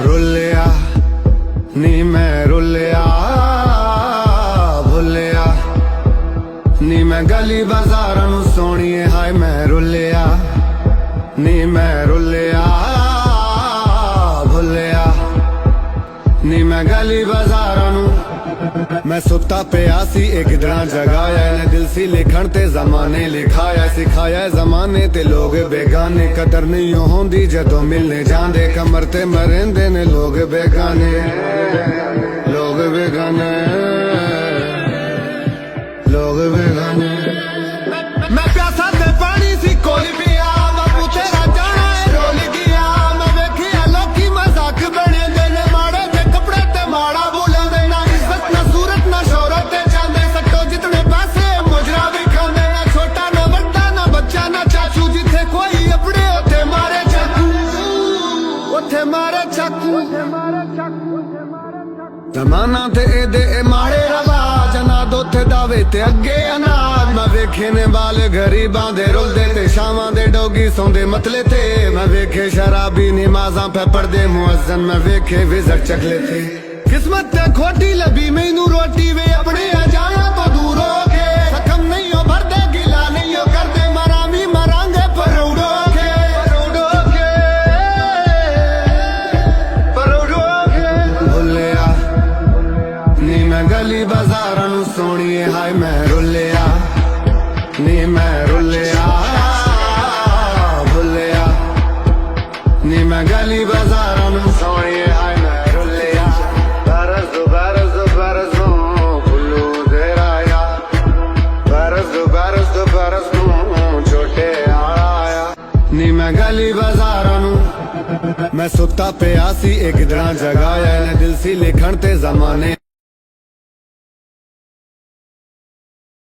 रुलिया नी मैं रुलिया भुलिया नी मैं गली बाजार नू सोणीए हाय मैं रुलिया नी मैं रुलिया भुलिया नी मैं गली बाजार नू मैं सुता पिया सी एक गिदड़ा जगाया ने दिल सी लिखण ते जमाने लिखाया सिखाया जमाने ते लोग बेगाने कदर नहीं होंदी जदों मिलने जांदे कमर ते मरेंदे ने लोग बेगाने लोग बेगाने लोग बेगाने मैं प्यासा ते पानी सी कोई पिया बापू तेरा जाना है रोल गया मैं वेखिया लोकी मजाक बने दे ने माड़े ते कपड़े ते माड़ा बोले दे ना इज्जत ना सूरत ना शोहरत ते जांदे सट्टो जितने पैसे मुजरा भी खांदे ना छोटा ना बड़ा ना बच्चा ना चाचू जिथे कोई अपने उथे मारे चाकू उथे मारे चाकू जमाना ते एदे ए माड़े रवाज ना दोथे दावे ते अगे अनाज मैं वेखे ने बाल गरीबां दे रुलदे ते शामां दे डोगी सौंदे मतले ते मैं वेखे शराबी नमाज़ां पे पढ़दे मुअज्जन मैं वेखे विज़र चकले थे किस्मत ते खोटी लभी मैनू रोटी वे अपने आ जाना तो दूर हो के सकम नहीं हो भरदे गिला नहीं हो करदे मरामी मरांगे पर उड़ो के भुलिया नी मैं गली बाजार नू सोणीए हाय मैं रुलिया नी मैं रुलिया भुलिया नी मैं गली बाजार नू सोणीए हाय मैं रुलिया बरस बरस बरस फुल्लू देराया बरस बरस छोटे आया नी मैं गली बाजार नू मैं सुता पिया सी एक गिदड़ा जगाया ने दिल सी लिखण ते जमाने